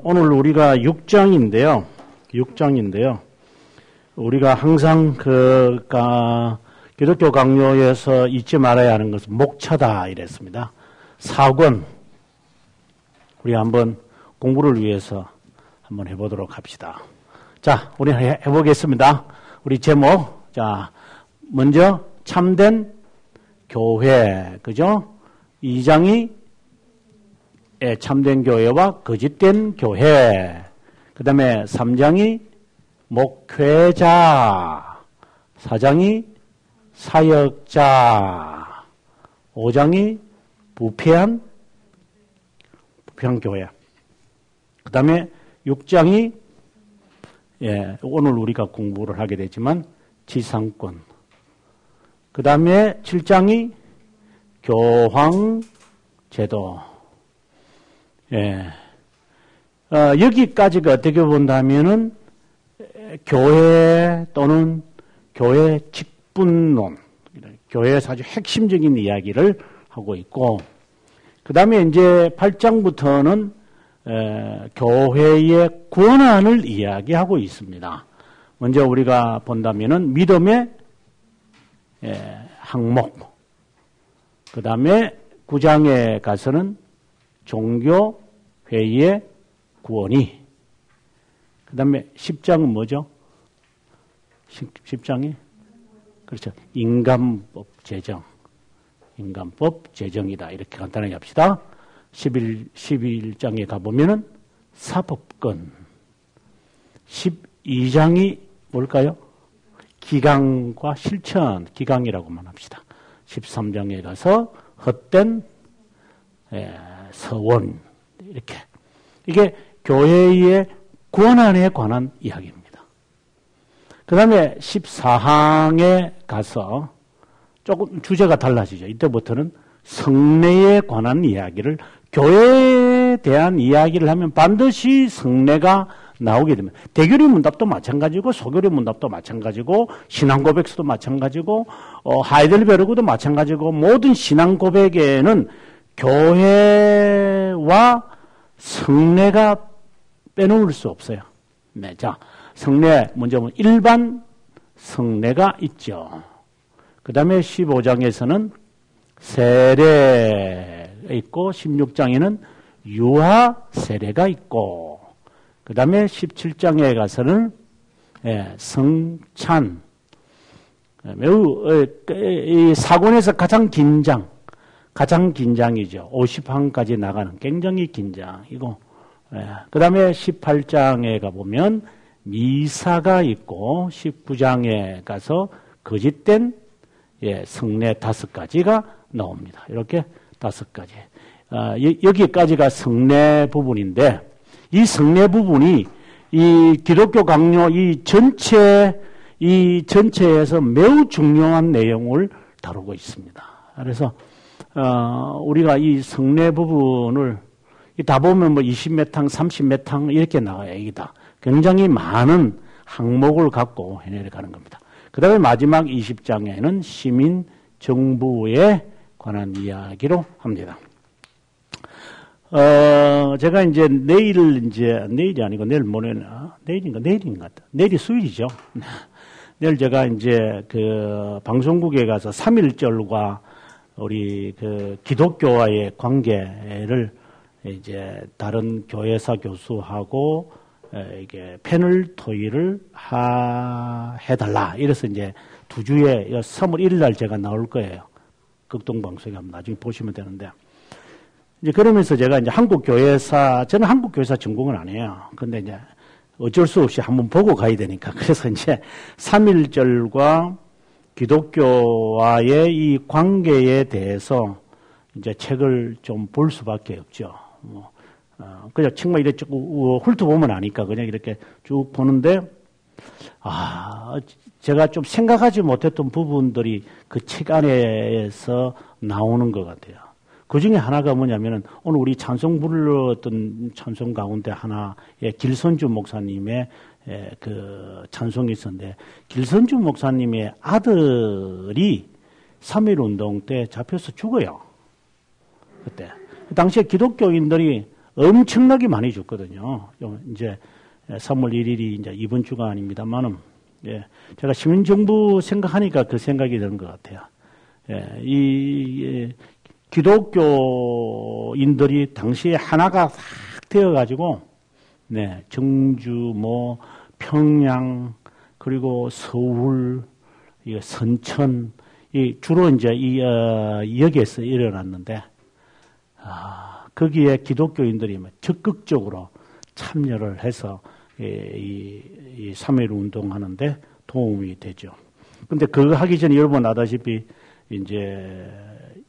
오늘 우리가 6장인데요. 우리가 항상 기독교 강요에서 잊지 말아야 하는 것은 목차다 이랬습니다. 4권 우리 한번 공부를 위해서 한번 해보도록 합시다. 자, 우리 해보겠습니다. 우리 제목, 자, 먼저 참된 교회, 그죠? 2장이 참된 교회와 거짓된 교회. 그 다음에 3장이 목회자, 4장이 사역자, 5장이 부패한 교회. 그 다음에 6장이 오늘 우리가 공부를 하게 되지만 지상권. 그 다음에 7장이 교황제도. 여기까지가 어떻게 본다면은 교회 또는 교회 직분론, 교회에서 아주 핵심적인 이야기를 하고 있고, 그 다음에 이제 8장부터는 교회의 권한을 이야기하고 있습니다. 먼저 우리가 본다면은 믿음의 항목, 그 다음에 9장에 가서는 종교회의의 구원이, 그 다음에 10장은 뭐죠? 10장이? 그렇죠. 인간법 제정이다. 이렇게 간단하게 합시다. 11장에 가보면은 사법권. 12장이 뭘까요? 기강과 실천, 기강이라고만 합시다. 13장에 가서 헛된 서원, 이렇게. 이게 교회의 권한에 관한 이야기입니다. 그 다음에 14항에 가서 조금 주제가 달라지죠. 이때부터는 성례에 관한 이야기를, 교회에 대한 이야기를 하면 반드시 성례가 나오게 됩니다. 대교리 문답도 마찬가지고, 소교리 문답도 마찬가지고, 신앙 고백서도 마찬가지고, 하이델베르그도 마찬가지고, 모든 신앙 고백에는 교회와 성례가 빼놓을 수 없어요. 네, 자, 성례 먼저 보면 일반 성례가 있죠. 그 다음에 15장에서는 세례가 있고, 16장에는 유아 세례가 있고, 그 다음에 17장에 가서는 성찬, 매우 이 사권에서 가장 긴장이죠. 50항까지 나가는 굉장히 긴장이고, 그 다음에 18장에 가보면 미사가 있고, 19장에 가서 거짓된 성례 5가지가 나옵니다. 이렇게 5가지. 여기까지가 성례 부분인데, 이 성례 부분이 이 기독교 강요 이 전체에서 매우 중요한 내용을 다루고 있습니다. 그래서 우리가 이 성례 부분을 다 보면 뭐 20몇 항, 30몇 항 이렇게 나와요. 이게 다 굉장히 많은 항목을 갖고 해내가는 겁니다. 그 다음에 마지막 20장에는 시민 정부에 관한 이야기로 합니다. 제가 이제 내일이 아니고 내일 모레나, 내일인 것 같다. 내일이 수요일이죠. 내일 제가 이제 방송국에 가서 3.1절과 우리 기독교와의 관계를 이제 다른 교회사 교수하고 이게 패널 토의를 해달라. 이래서 이제 2주에 3월 1일 날 제가 나올 거예요. 극동방송에 한번 나중에 보시면 되는데. 이제 그러면서 제가 이제 저는 한국교회사 전공은 안 해요. 근데 이제 어쩔 수 없이 한번 보고 가야 되니까. 그래서 이제 3.1절과 기독교와의 이 관계에 대해서 이제 책을 좀 볼 수밖에 없죠. 그냥 정말 이렇게 훑어보면 아니까 그냥 이렇게 쭉 보는데, 제가 좀 생각하지 못했던 부분들이 그 책 안에서 나오는 것 같아요. 그 중에 하나가 뭐냐면은 오늘 우리 찬송 불렀던 찬송 가운데 하나에 길선주 목사님의 찬송이 있었는데, 길선주 목사님의 아들이 3.1운동 때 잡혀서 죽어요. 그때. 당시에 기독교인들이 엄청나게 많이 줬거든요. 이제 3월 1일이 이제 이번 주가 아닙니다만은, 예, 제가 시민정부 생각하니까 그 생각이 드는 것 같아요. 예, 기독교인들이 당시에 하나가 싹 되어가지고, 네, 정주, 평양, 그리고 서울, 선천, 주로 이제 여기에서 일어났는데, 거기에 기독교인들이 적극적으로 참여를 해서 이 3.1 운동하는데 도움이 되죠. 근데 그거 하기 전에 여러분 아다시피 이제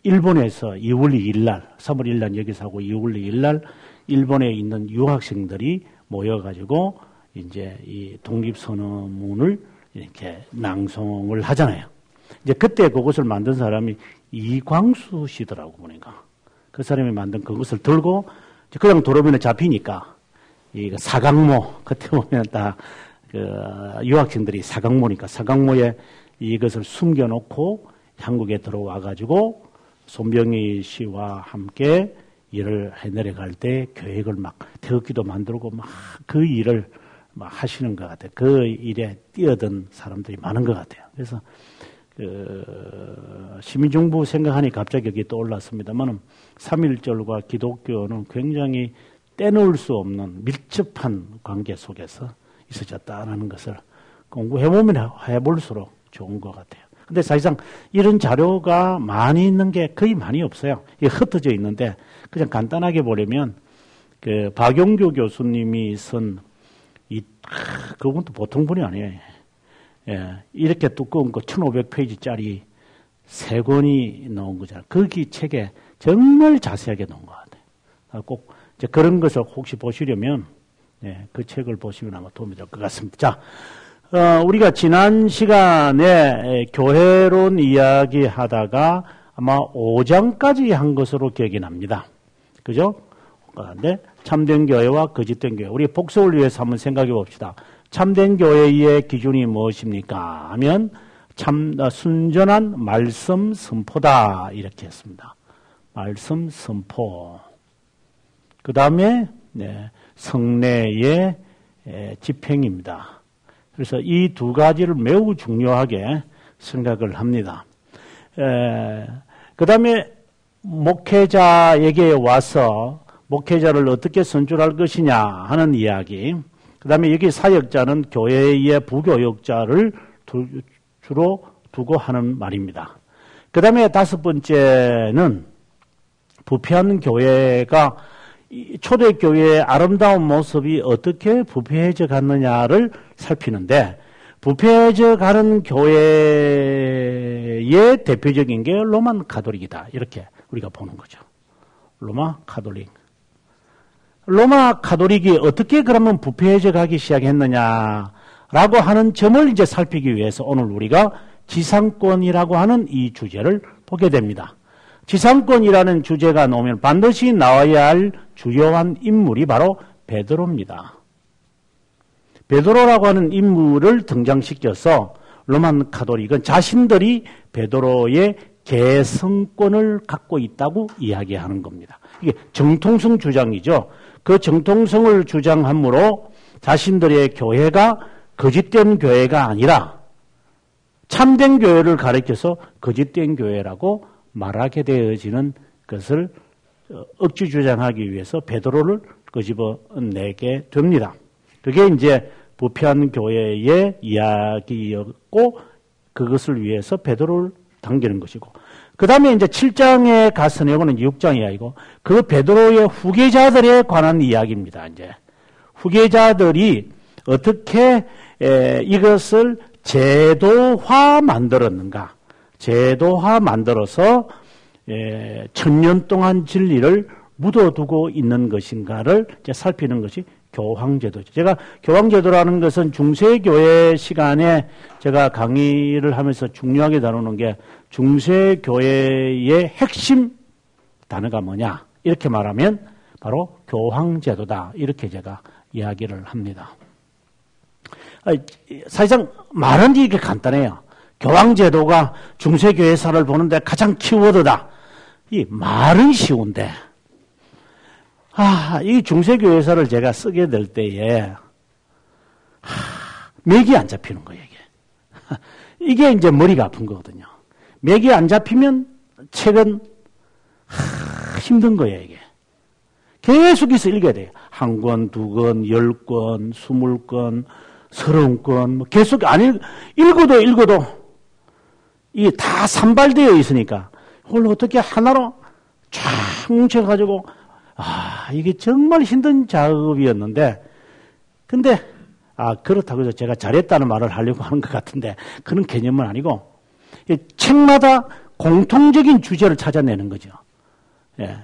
일본에서 2월 2일 날, 3월 1일 날 여기서 하고 2월 2일 날 일본에 있는 유학생들이 모여가지고 이제 이 독립선언문을 이렇게 낭송을 하잖아요. 이제 그때 그것을 만든 사람이 이광수 씨더라고 보니까. 그 사람이 만든 그것을 들고 그냥 도로변에 잡히니까 이 사각모, 그때 보면 다 유학생들이 사각모니까 사각모에 이것을 숨겨놓고 한국에 들어와가지고 손병희 씨와 함께 일을 해 내려갈 때 계획을 막 태극기도 만들고 막 그 일을 막 하시는 것 같아요. 그 일에 뛰어든 사람들이 많은 것 같아요. 그래서 시민정부 생각하니 갑자기 여기 떠올랐습니다만 3.1절과 기독교는 굉장히 떼놓을 수 없는 밀접한 관계 속에서 있어졌다는 것을 공부해보면 해볼수록 좋은 것 같아요. 근데 사실상 이런 자료가 많이 있는 게 거의 많이 없어요. 이게 흩어져 있는데 그냥 간단하게 보려면 그 박용규 교수님이 쓴 그분도 보통 분이 아니에요. 예, 이렇게 두꺼운 거 1500페이지짜리 3권이 나온 거잖아요. 거기 책에 정말 자세하게 나온 것 같아요. 꼭 이제 그런 것을 혹시 보시려면 그 책을 보시면 아마 도움이 될 것 같습니다. 자, 우리가 지난 시간에 교회론 이야기 하다가 아마 5장까지 한 것으로 기억이 납니다. 그죠? 그런데 참된 교회와 거짓된 교회. 우리 복속을 위해서 한번 생각해 봅시다. 참된 교회의 기준이 무엇입니까? 하면 순전한 말씀 선포다. 이렇게 했습니다. 말씀 선포. 그 다음에 성례의 집행입니다. 그래서 이 두 가지를 매우 중요하게 생각을 합니다. 그 다음에 목회자에게 와서 목회자를 어떻게 선출할 것이냐 하는 이야기. 그 다음에 여기 사역자는 교회의 부교역자를 주로 두고 하는 말입니다. 그 다음에 5번째는 부패한 교회가 초대교회의 아름다운 모습이 어떻게 부패해져 갔느냐를 살피는데 부패해져 가는 교회의 대표적인 게 로만 가톨릭이다. 이렇게 우리가 보는 거죠. 로마 가톨릭. 로마 가톨릭이 어떻게 그러면 부패해져 가기 시작했느냐라고 하는 점을 이제 살피기 위해서 오늘 우리가 지상권이라고 하는 이 주제를 보게 됩니다. 지상권이라는 주제가 나오면 반드시 나와야 할 주요한 인물이 바로 베드로입니다. 베드로라고 하는 인물을 등장시켜서 로만 가톨릭은 자신들이 베드로의 개성권을 갖고 있다고 이야기하는 겁니다. 이게 정통성 주장이죠. 그 정통성을 주장함으로 자신들의 교회가 거짓된 교회가 아니라 참된 교회를 가리켜서 거짓된 교회라고 말하게 되어지는 것을 억지 주장하기 위해서 베드로를 끄집어내게 됩니다. 그게 이제 부패한 교회의 이야기였고 그것을 위해서 베드로를 당기는 것이고 그 다음에 이제 7장에 가서 내고는 6장 이야기고 그 베드로의 후계자들에 관한 이야기입니다. 이제 후계자들이 어떻게 이것을 제도화 만들었는가. 제도화 만들어서 1000년 동안 진리를 묻어두고 있는 것인가를 이제 살피는 것이 교황제도죠. 제가 교황제도라는 것은 중세교회 시간에 제가 강의를 하면서 중요하게 다루는 게 중세교회의 핵심 단어가 뭐냐 이렇게 말하면 바로 교황제도다 이렇게 제가 이야기를 합니다. 사실상 말은 이게 간단해요. 교황제도가 중세교회사를 보는데 가장 키워드다. 이 말은 쉬운데 이 중세교회사를 제가 쓰게 될 때에 맥이 안 잡히는 거예요, 이게. 이게 이제 머리가 아픈 거거든요. 맥이 안 잡히면 책은 힘든 거예요, 이게. 계속해서 읽어야 돼요. 한 권, 두 권, 10권, 20권, 30권, 뭐 계속 읽어도 이게 다 산발되어 있으니까 그걸 어떻게 하나로 쫙 뭉쳐가지고 이게 정말 힘든 작업이었는데 근데 그렇다고 해서 제가 잘했다는 말을 하려고 하는 것 같은데 그런 개념은 아니고 책마다 공통적인 주제를 찾아내는 거죠. 예.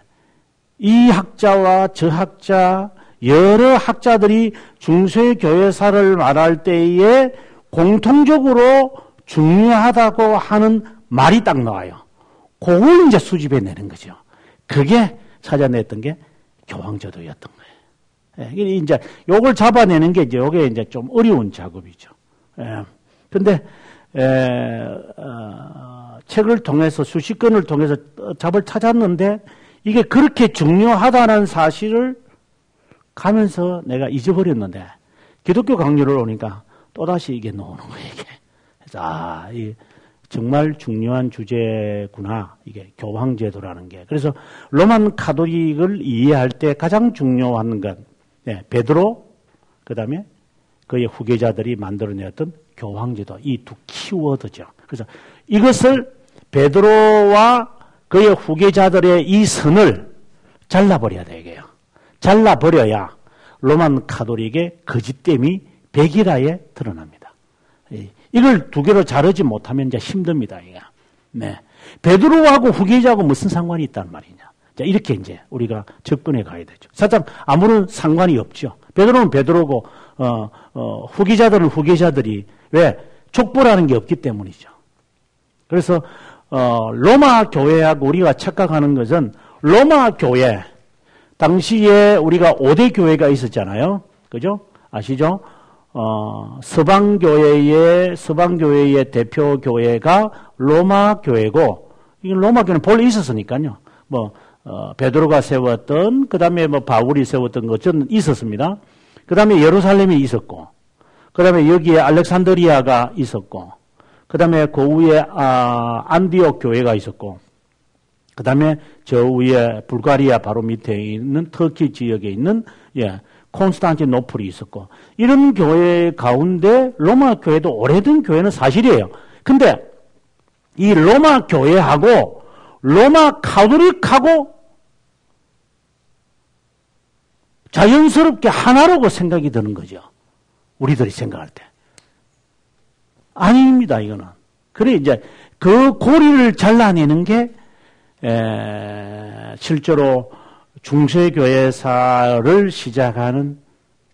이 학자와 저 학자 여러 학자들이 중세교회사를 말할 때에 공통적으로 중요하다고 하는 말이 딱 나와요. 그걸 이제 수집해내는 거죠. 그게 찾아냈던 게 교황제도였던 거예요. 예, 이제 요걸 잡아내는 게 이제 요게 이제 좀 어려운 작업이죠. 예. 근데 책을 통해서 수십 권을 통해서 답을 찾았는데 이게 그렇게 중요하다는 사실을 가면서 내가 잊어버렸는데 기독교 강요를 오니까 또다시 이게 나오는 거예요. 이게. 그래서 이 정말 중요한 주제구나. 이게 교황제도라는 게. 그래서 로만 가톨릭을 이해할 때 가장 중요한 건 베드로 그다음에 그의 후계자들이 만들어냈던 교황제도 이 두 키워드죠. 그래서 이것을 베드로와 그의 후계자들의 이 선을 잘라버려야 되게요. 잘라버려야 로만 가톨릭의 거짓됨이 백일하에 드러납니다. 이걸 두 개로 자르지 못하면 이제 힘듭니다. 네. 베드로하고 후계자하고 무슨 상관이 있단 말이냐. 자, 이렇게 이제 우리가 접근해 가야 되죠. 사실 아무런 상관이 없죠. 베드로는 베드로고, 후계자들은 후계자들이 왜? 족보라는 게 없기 때문이죠. 그래서, 로마 교회하고 우리가 착각하는 것은 로마 교회, 당시에 우리가 5대 교회가 있었잖아요. 그죠? 아시죠? 서방교회의 대표 교회가 로마 교회고, 이 로마 교회는 본래 있었으니까요. 베드로가 세웠던, 그 다음에 바울이 세웠던 것은 있었습니다. 그 다음에 예루살렘이 있었고, 그 다음에 여기에 알렉산드리아가 있었고, 그 다음에 그 위에 안디옥 교회가 있었고, 그 다음에 저 위에 불가리아 바로 밑에 있는 터키 지역에 있는 콘스탄티노플이 있었고, 이런 교회 가운데 로마 교회도 오래된 교회는 사실이에요. 근데 이 로마 교회하고 로마 가톨릭하고 자연스럽게 하나라고 생각이 드는 거죠. 우리들이 생각할 때. 아닙니다, 이거는. 그래, 이제 그 고리를 잘라내는 게 실제로 중세교회사를 시작하는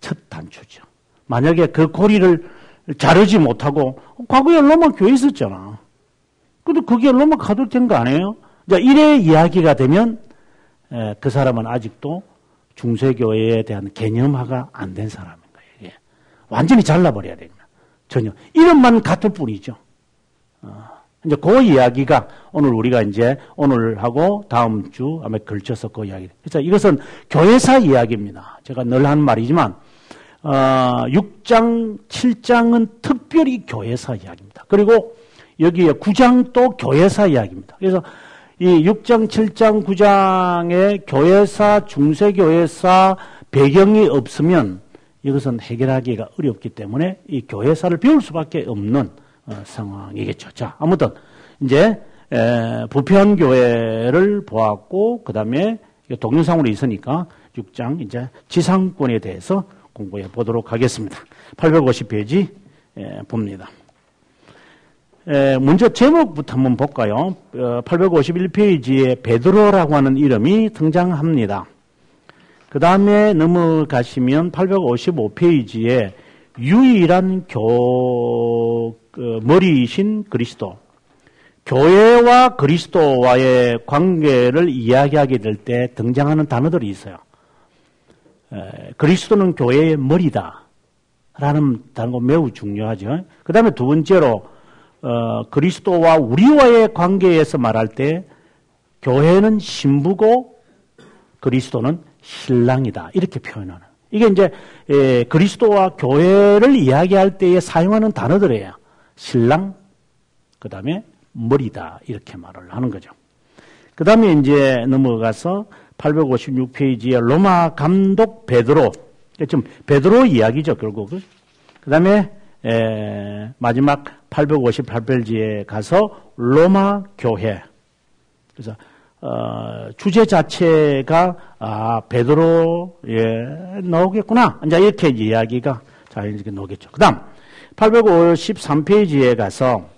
첫 단추죠. 만약에 그 고리를 자르지 못하고 과거에 로마 교회 있었잖아. 근데 그게 로마 가톨릭 된 거 아니에요? 이래 이야기가 되면 그 사람은 아직도 중세교회에 대한 개념화가 안 된 사람인 거예요. 완전히 잘라버려야 됩니다. 전혀. 이름만 같을 뿐이죠. 이제 그 이야기가 오늘 우리가 이제 오늘하고 다음 주 아마 걸쳐서 그 이야기. 그래서 이것은 교회사 이야기입니다. 제가 늘 하는 말이지만 6장, 7장은 특별히 교회사 이야기입니다. 그리고 여기에 9장도 교회사 이야기입니다. 그래서 이 6장, 7장, 9장의 교회사, 중세교회사 배경이 없으면 이것은 해결하기가 어렵기 때문에 이 교회사를 배울 수밖에 없는 상황이겠죠. 자, 아무튼 이제 부패한 교회를 보았고 그 다음에 동영상으로 있으니까 6장 이제 지상권에 대해서 공부해 보도록 하겠습니다. 850페이지 봅니다. 먼저 제목부터 한번 볼까요? 851페이지에 베드로라고 하는 이름이 등장합니다. 그 다음에 넘어가시면 855페이지에 유일한 머리이신 그리스도, 교회와 그리스도와의 관계를 이야기하게 될 때 등장하는 단어들이 있어요. 그리스도는 교회의 머리다 라는 단어가 매우 중요하죠. 그 다음에 두 번째로 그리스도와 우리와의 관계에서 말할 때 교회는 신부고 그리스도는 신랑이다. 이렇게 표현하는. 이게 이제 그리스도와 교회를 이야기할 때에 사용하는 단어들이에요. 신랑, 그 다음에 머리다. 이렇게 말을 하는 거죠. 그 다음에 이제 넘어가서 856페이지에 로마 감독 베드로. 좀 베드로 이야기죠, 결국. 그 다음에 마지막 858페이지에 가서 로마 교회. 그래서 주제 자체가 베드로에 나오겠구나. 이제 이렇게 이야기가 자연스럽게 나오겠죠. 그다음 853페이지에 가서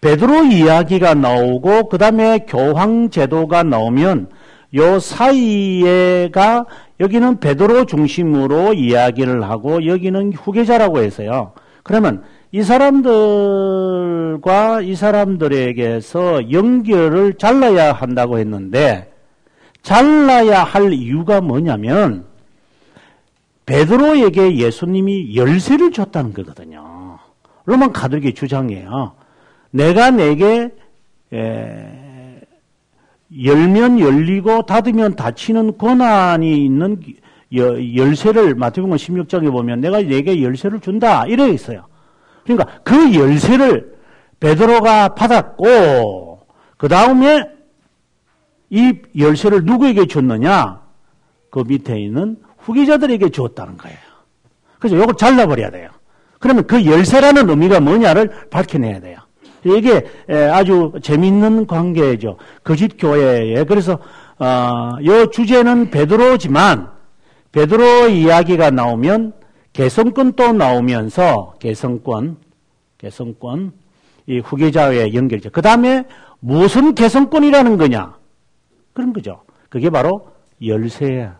베드로 이야기가 나오고 그다음에 교황 제도가 나오면 요 사이에가 여기는 베드로 중심으로 이야기를 하고 여기는 후계자라고 해서요. 그러면 이 사람들과 이 사람들에게서 연결을 잘라야 한다고 했는데 잘라야 할 이유가 뭐냐면 베드로에게 예수님이 열쇠를 줬다는 거거든요. 로마 가톨릭의 주장이에요. 내가 내게 열면 열리고 닫으면 닫히는 권한이 있는 열쇠를 마태복음 16장에 보면 내가 내게 열쇠를 준다 이래 있어요. 그러니까 그 열쇠를 베드로가 받았고 그 다음에 이 열쇠를 누구에게 줬느냐? 그 밑에 있는 후계자들에게 줬다는 거예요. 그래서 이걸 잘라버려야 돼요. 그러면 그 열쇠라는 의미가 뭐냐를 밝혀내야 돼요. 이게 아주 재미있는 관계죠. 거짓 교회에. 그래서 이 주제는 베드로지만 베드로 이야기가 나오면 개성권 또 나오면서 개성권 이 후계자의 연결이죠. 그 다음에 무슨 개성권이라는 거냐? 그런 거죠. 그게 바로 열쇠야.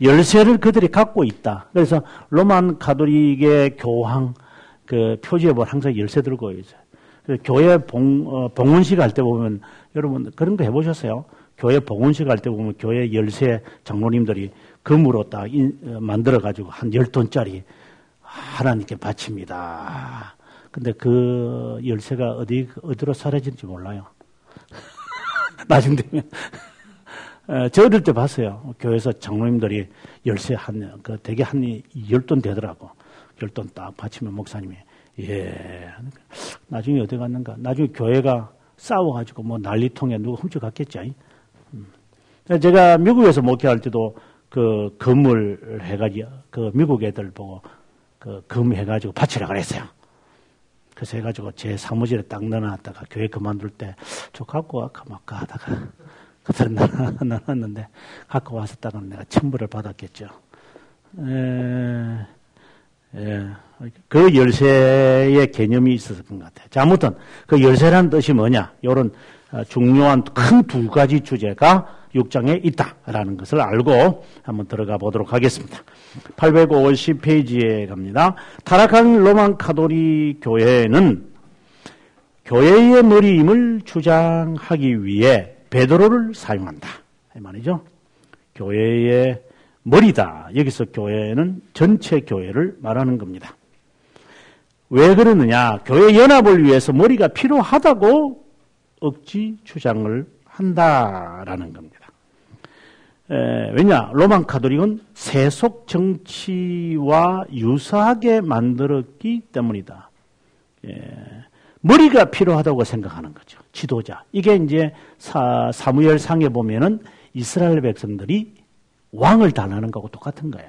열쇠를 그들이 갖고 있다. 그래서 로만 가톨릭의 교황 그 표지에 보면 항상 열쇠 들고 있어요. 교회 봉헌식 할 때 보면 여러분 그런 거 해보셨어요? 교회 봉헌식 할 때 보면 교회 열쇠 장로님들이 금으로 딱 만들어가지고 한 10톤짜리 하나님께 바칩니다. 근데 그 열쇠가 어디로 사라진지 몰라요. 나중 되면. 저 어릴 때 봤어요. 교회에서 장로님들이 열쇠 되게 한 10톤 되더라고. 10톤 딱 바치면 목사님이, 나중에 어디 갔는가? 나중에 교회가 싸워가지고 뭐 난리통에 누가 훔쳐갔겠지. 제가 미국에서 목회할 때도 그 금을 해가지고, 그 미국 애들 보고 그 금 해가지고 바치라 그랬어요. 그래서 해가지고 제 사무실에 딱 넣어놨다가 교회 그만둘 때 저 갖고 와까 막 하다가 그대로 넣어놨는데 갖고 왔었다가 내가 천벌을 받았겠죠. 그 열쇠의 개념이 있었을 것 같아요. 자, 아무튼 그 열쇠라는 뜻이 뭐냐? 이런 중요한 큰 두 가지 주제가 6장에 있다라는 것을 알고 한번 들어가 보도록 하겠습니다. 850페이지에 갑니다. 타락한 로만 가톨릭 교회는 교회의 머리임을 주장하기 위해 베드로를 사용한다. 이 말이죠. 교회의 머리다. 여기서 교회는 전체 교회를 말하는 겁니다. 왜 그러느냐? 교회 연합을 위해서 머리가 필요하다고 억지 주장을 한다라는 겁니다. 왜냐? 로만 가톨릭은 세속 정치와 유사하게 만들었기 때문이다. 머리가 필요하다고 생각하는 거죠. 지도자. 이게 이제 사무엘상에 보면은 이스라엘 백성들이 왕을 달라는 거하고 똑같은 거야.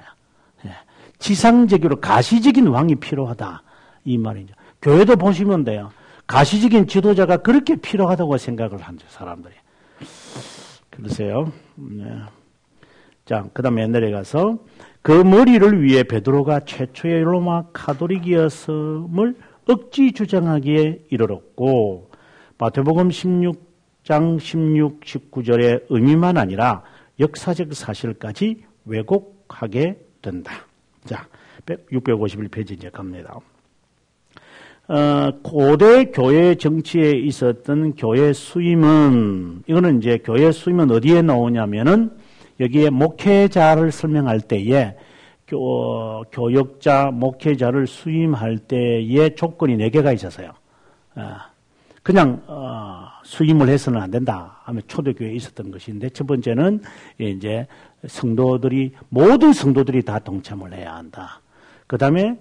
지상적으로 가시적인 왕이 필요하다. 이 말이죠. 교회도 보시면 돼요. 가시적인 지도자가 그렇게 필요하다고 생각을 한죠, 사람들이. 그러세요. 자, 그 다음에 내려가서 그 머리를 위해 베드로가 최초의 로마 가톨릭이었음을 억지 주장하기에 이르렀고 마태복음 16장 16, 19절의 의미만 아니라 역사적 사실까지 왜곡하게 된다. 자, 651페이지 이제 갑니다. 고대 교회 정치에 있었던 교회 수임은, 이거는 이제 교회 수임은 어디에 나오냐면은 여기에 목회자를 설명할 때에 교역자, 목회자를 수임할 때의 조건이 4개가 있었어요. 그냥 수임을 해서는 안 된다 하면 초대교회에 있었던 것인데, 첫 번째는 이제 모든 성도들이 다 동참을 해야 한다. 그 다음에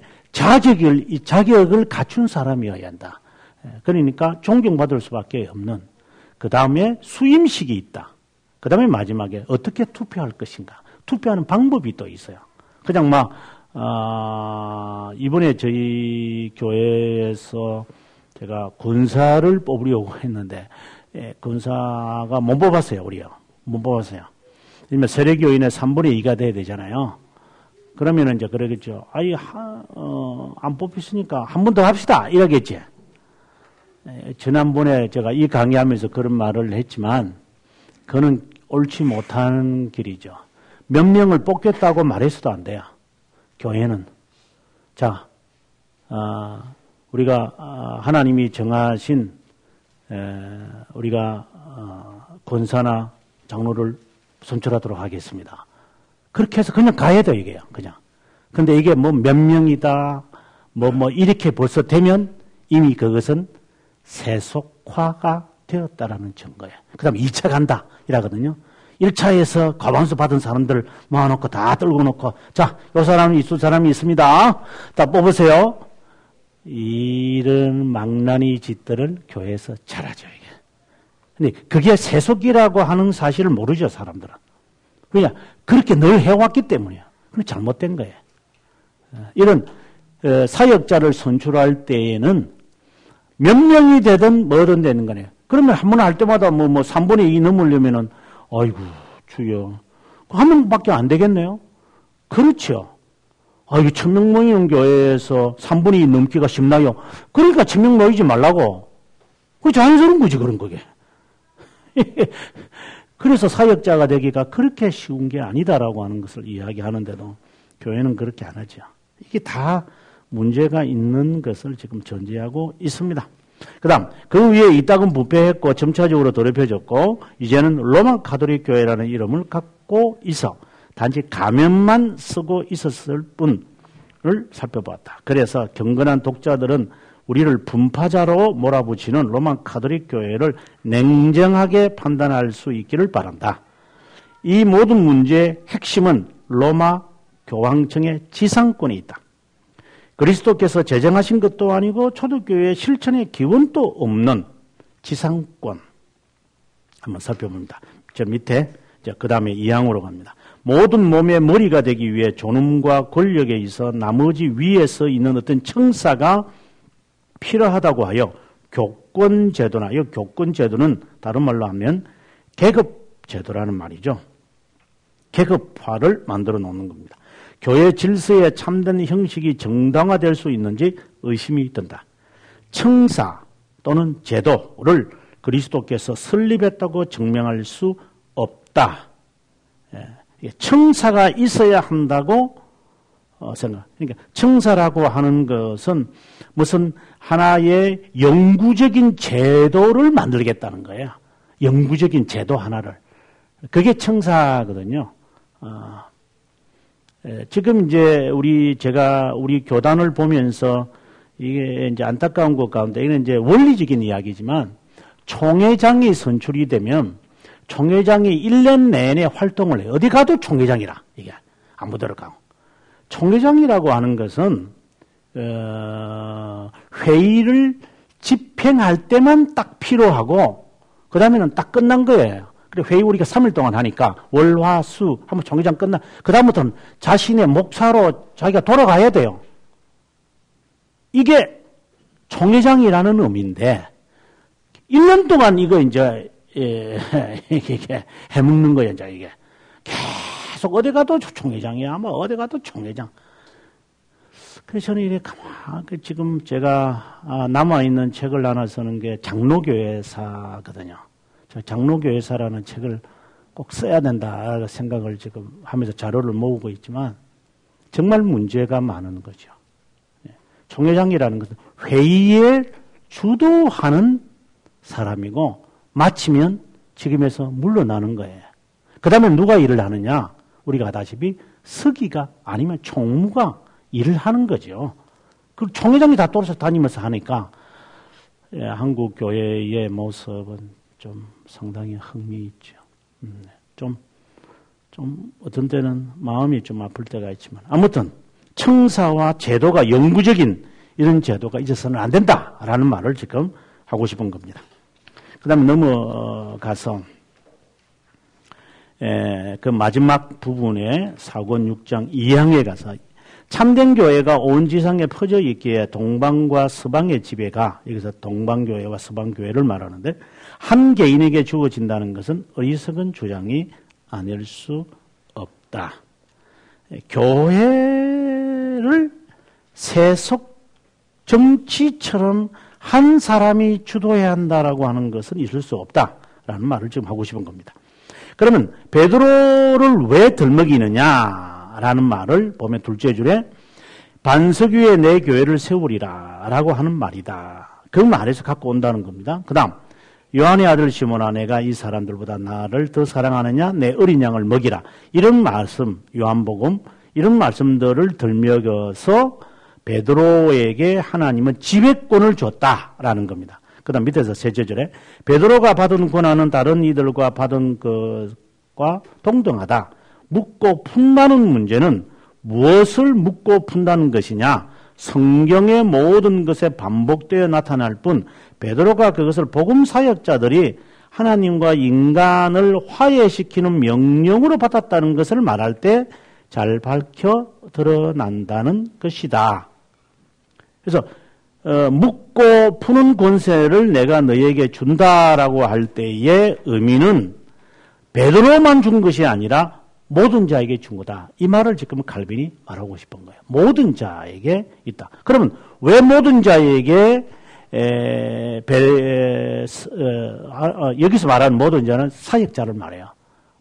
이 자격을 갖춘 사람이어야 한다. 그러니까 존경받을 수밖에 없는. 그 다음에 수임식이 있다. 그 다음에 마지막에 어떻게 투표할 것인가. 투표하는 방법이 또 있어요. 그냥 이번에 저희 교회에서 제가 권사를 뽑으려고 했는데, 권사가 못 뽑았어요, 우리요. 못 뽑았어요. 왜냐면 세례교인의 3분의 2가 돼야 되잖아요. 그러면은 이제 그러겠죠. 안 뽑혔으니까 한 번 더 합시다. 이러겠지. 지난번에 제가 이 강의하면서 그런 말을 했지만, 그거는 옳지 못한 길이죠. 몇 명을 뽑겠다고 말해서도 안 돼요. 교회는. 자, 우리가 하나님이 정하신 우리가 권사나 장로를 선출하도록 하겠습니다. 그렇게 해서 그냥 가야 돼요, 이게요. 그냥. 근데 이게 몇 명이다, 이렇게 벌써 되면 이미 그것은 세속화가 되었다라는 증거예요. 그 다음에 2차 간다, 이라거든요. 1차에서 과반수 받은 사람들 모아놓고 다 떨고 놓고, 자, 요 사람이 있을 사람이 있습니다. 다 뽑으세요. 이런 망나니 짓들을 교회에서 잘하죠, 이게. 근데 그게 세속이라고 하는 사실을 모르죠, 사람들은. 왜냐? 그렇게 늘 해왔기 때문이에요. 그건 잘못된 거예요. 이런 사역자를 선출할 때에는 몇 명이 되든 뭐든 되는 거네요. 그러면 한 번 할 때마다 3분의 2 넘으려면은, 아이고, 주여. 한 명밖에 안 되겠네요? 그렇죠. 이거 1000명 모이는 교회에서 3분의 2 넘기가 쉽나요? 그러니까 1000명 모이지 말라고. 그 자연스러운 거지, 그런 거게. 그래서 사역자가 되기가 그렇게 쉬운 게 아니다라고 하는 것을 이야기하는데도 교회는 그렇게 안 하죠. 이게 다 문제가 있는 것을 지금 전제하고 있습니다. 그 다음, 그 위에 이따금 부패했고 점차적으로 더럽혀졌고 이제는 로마 가톨릭 교회라는 이름을 갖고 있어 단지 가면만 쓰고 있었을 뿐을 살펴보았다. 그래서 경건한 독자들은 우리를 분파자로 몰아붙이는 로마 가톨릭 교회를 냉정하게 판단할 수 있기를 바란다. 이 모든 문제의 핵심은 로마 교황청의 지상권에 있다. 그리스도께서 제정하신 것도 아니고 초대교회의 실천의 기원도 없는 지상권. 한번 살펴봅니다. 저 밑에 그 다음에 2항으로 갑니다. 모든 몸의 머리가 되기 위해 존엄과 권력에 있어 나머지 위에 서 있는 어떤 청사가 필요하다고 하여 교권제도나, 이 교권제도는 다른 말로 하면 계급제도라는 말이죠. 계급화를 만들어 놓는 겁니다. 교회 질서의 참된 형식이 정당화될 수 있는지 의심이 든다. 청사 또는 제도를 그리스도께서 설립했다고 증명할 수 없다. 청사가 있어야 한다고 생각. 그러니까 청사라고 하는 것은 무슨 하나의 영구적인 제도를 만들겠다는 거예요. 영구적인 제도 하나를. 그게 청사거든요. 지금 이제 제가 우리 교단을 보면서 이게 이제 안타까운 것 가운데 이건 이제 원리적인 이야기지만 총회장이 선출이 되면 총회장이 1년 내내 활동을 해요. 어디 가도 총회장이라. 이게 아무데나 가고. 총회장이라고 하는 것은 회의를 집행할 때만 딱 필요하고 그 다음에는 딱 끝난 거예요. 그래 회의 우리가 3일 동안 하니까 월, 화, 수 한번 총회장 그 다음부터는 자신의 목사로 자기가 돌아가야 돼요. 이게 총회장이라는 의미인데 1년 동안 이거 이제 이게 해먹는 거예요. 이제 이게 계속 어디 가도 총회장이야. 어디 가도 총회장. 그래서 저는 이렇게 지금 제가 남아있는 책을 하나 쓰는 게 장로교회사거든요. 저 장로교회사라는 책을 꼭 써야 된다 생각을 지금 하면서 자료를 모으고 있지만 정말 문제가 많은 거죠. 총회장이라는 것은 회의에 주도하는 사람이고 마치면 직임에서 물러나는 거예요. 그 다음에 누가 일을 하느냐? 우리가 아다시피 서기가 아니면 총무가 일을 하는 거죠. 그 총회장이 다 돌아서 다니면서 하니까 한국 교회의 모습은 좀 상당히 흥미있죠. 좀 어떤 때는 마음이 좀 아플 때가 있지만 아무튼 청사와 제도가 영구적인 이런 제도가 있어서는 안 된다라는 말을 지금 하고 싶은 겁니다. 그 다음에 넘어가서 그 마지막 부분에 사권 6장 2항에 가서 참된 교회가 온 지상에 퍼져 있기에 동방과 서방의 집에 가, 여기서 동방교회와 서방교회를 말하는데 한 개인에게 주어진다는 것은 어리석은 주장이 아닐 수 없다. 교회를 세속 정치처럼 한 사람이 주도해야 한다라고 하는 것은 있을 수 없다라는 말을 지금 하고 싶은 겁니다. 그러면 베드로를 왜 들먹이느냐라는 말을 보면 둘째 줄에 반석 위에 내 교회를 세우리라 라고 하는 말이다. 그 말에서 갖고 온다는 겁니다. 그 다음 요한의 아들 시몬아 내가 이 사람들보다 나를 더 사랑하느냐 내 어린 양을 먹이라. 이런 말씀 요한복음 이런 말씀들을 들먹여서 베드로에게 하나님은 지배권을 줬다라는 겁니다. 그 다음 밑에서 셋째 절에 베드로가 받은 권한은 다른 이들과 받은 것과 동등하다. 묻고 푼다는 문제는 무엇을 묻고 푼다는 것이냐? 성경의 모든 것에 반복되어 나타날 뿐 베드로가 그것을 복음 사역자들이 하나님과 인간을 화해시키는 명령으로 받았다는 것을 말할 때 잘 밝혀 드러난다는 것이다. 그래서 묻고 푸는 권세를 내가 너에게 준다라고 할 때의 의미는 베드로만 준 것이 아니라 모든 자에게 준 거다. 이 말을 지금 칼빈이 말하고 싶은 거예요. 모든 자에게 있다. 그러면 왜 모든 자에게 여기서 말하는 모든 자는 사역자를 말해요.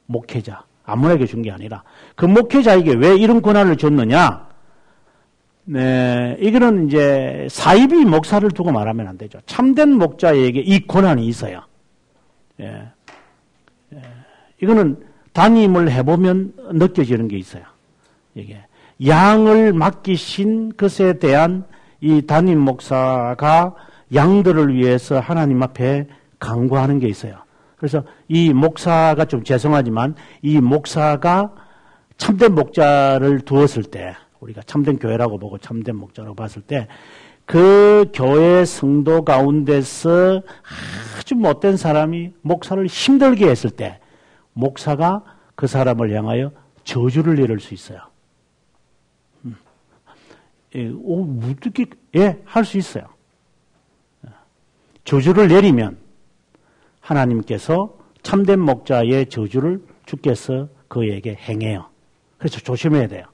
목회자. 아무에게 준 게 아니라 그 목회자에게 왜 이런 권한을 줬느냐? 네, 이거는 이제 사이비 목사를 두고 말하면 안 되죠. 참된 목자에게 이 권한이 있어요. 이거는 담임을 해보면 느껴지는 게 있어요. 이게 양을 맡기신 것에 대한 이 담임 목사가 양들을 위해서 하나님 앞에 간구하는 게 있어요. 그래서 이 목사가 좀 죄송하지만 이 목사가 참된 목자를 두었을 때 우리가 참된 교회라고 보고 참된 목자라고 봤을 때 그 교회 성도 가운데서 아주 못된 사람이 목사를 힘들게 했을 때 목사가 그 사람을 향하여 저주를 내릴 수 있어요. 어떻게, 할 수 있어요. 저주를 내리면 하나님께서 참된 목자의 저주를 주께서 그에게 행해요. 그래서 조심해야 돼요.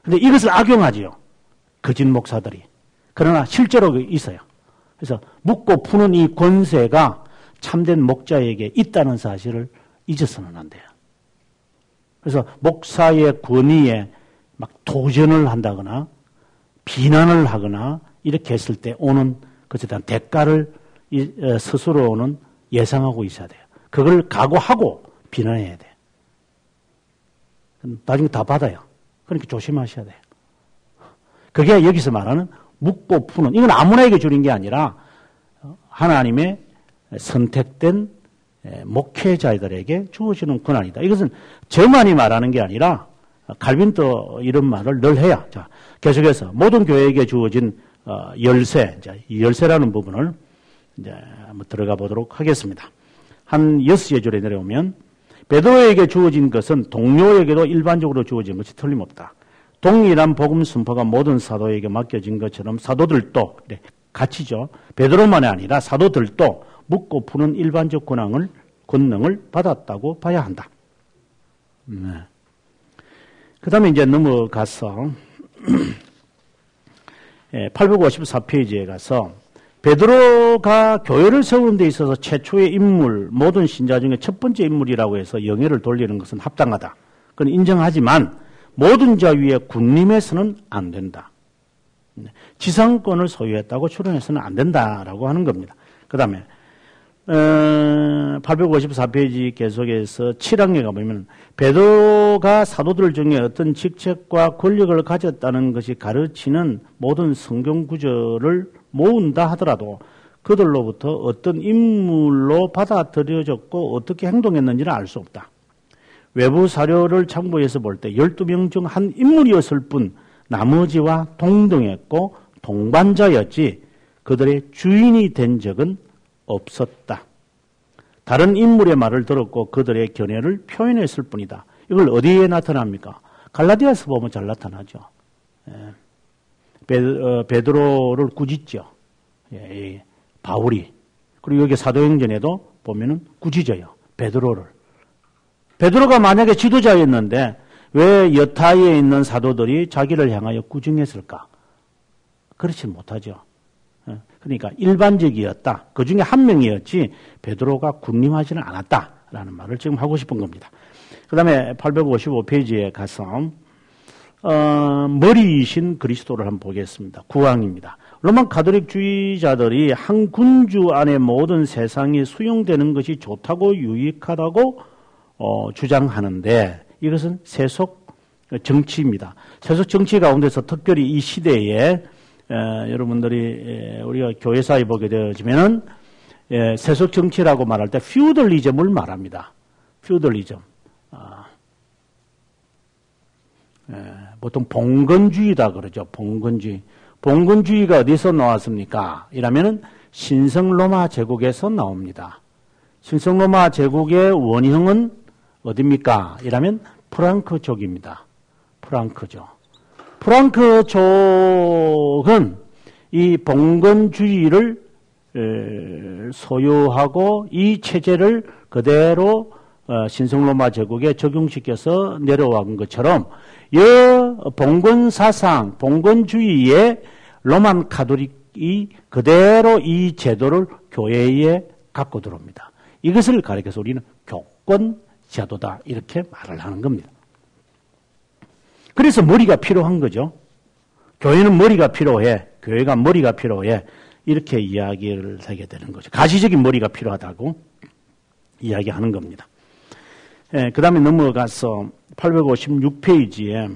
근데 이것을 악용하지요. 거짓 목사들이. 그러나 실제로 있어요. 그래서 묻고 푸는 이 권세가 참된 목자에게 있다는 사실을 잊어서는 안 돼요. 그래서 목사의 권위에 막 도전을 한다거나 비난을 하거나 이렇게 했을 때 오는 것에 대한 대가를 스스로는 예상하고 있어야 돼요. 그걸 각오하고 비난해야 돼요. 나중에 다 받아요. 그러니까 조심하셔야 돼요. 그게 여기서 말하는 묻고 푸는, 이건 아무나에게 주는 게 아니라 하나님의 선택된 목회자들에게 주어지는 권한이다. 이것은 저만이 말하는 게 아니라 칼빈도 이런 말을 늘 해요. 자, 계속해서 모든 교회에게 주어진 열쇠, 이 열쇠라는 부분을 이제 한번 들어가 보도록 하겠습니다. 한 6줄에 내려오면 베드로에게 주어진 것은 동료에게도 일반적으로 주어진 것이 틀림없다. 동일한 복음 선포가 모든 사도에게 맡겨진 것처럼 사도들도 같이죠. 베드로만이 아니라 사도들도 묻고 푸는 일반적 권능을 받았다고 봐야 한다. 네. 그 다음에 이제 넘어가서 854페이지에 가서 베드로가 교회를 세우는 데 있어서 최초의 인물, 모든 신자 중에 첫 번째 인물이라고 해서 영예를 돌리는 것은 합당하다. 그건 인정하지만 모든 자 위에 군림해서는 안 된다. 지상권을 소유했다고 추론해서는 안 된다라고 하는 겁니다. 그 다음에 854페이지 계속해서 7항에 가보면 베드로가 사도들 중에 어떤 직책과 권력을 가졌다는 것이 가르치는 모든 성경 구절을 모은다 하더라도 그들로부터 어떤 인물로 받아들여졌고 어떻게 행동했는지는 알 수 없다. 외부 사료를 참고해서 볼 때 12명 중 한 인물이었을 뿐 나머지와 동등했고 동반자였지 그들의 주인이 된 적은 없었다. 다른 인물의 말을 들었고 그들의 견해를 표현했을 뿐이다. 이걸 어디에 나타납니까? 갈라디아서 보면 잘 나타나죠. 베드로를 꾸짖죠. 바울이. 그리고 여기 사도행전에도 보면은 꾸짖어요. 베드로를. 베드로가 만약에 지도자였는데 왜 여타에 있는 사도들이 자기를 향하여 꾸중했을까? 그렇지 못하죠. 그러니까 일반적이었다. 그 중에 한 명이었지 베드로가 군림하지는 않았다라는 말을 지금 하고 싶은 겁니다. 그 다음에 855페이지에 가서 머리이신 그리스도를 한번 보겠습니다. 9항입니다. 로마 가톨릭주의자들이 한 군주 안에 모든 세상이 수용되는 것이 좋다고 유익하다고 주장하는데 이것은 세속 정치입니다. 세속 정치 가운데서 특별히 이 시대에 여러분들이 우리가 교회사에 보게 되어지면은 세속 정치라고 말할 때 퓨더리즘을 말합니다. 퓨더리즘. 보통 봉건주의다 그러죠. 봉건주의. 봉건주의가 어디서 나왔습니까? 이라면은 신성로마 제국에서 나옵니다. 신성로마 제국의 원형은 어디입니까? 이라면 프랑크족입니다. 프랑크족. 프랑크족은 이 봉건주의를 소유하고 이 체제를 그대로 신성로마 제국에 적용시켜서 내려온 것처럼 이 봉건사상, 봉건주의의 로만 가톨릭이 그대로 이 제도를 교회에 갖고 들어옵니다. 이것을 가리켜서 우리는 교권 제도다 이렇게 말을 하는 겁니다. 그래서 머리가 필요한 거죠. 교회는 머리가 필요해. 교회가 머리가 필요해. 이렇게 이야기를 하게 되는 거죠. 가시적인 머리가 필요하다고 이야기하는 겁니다. 그 다음에 넘어가서 856페이지에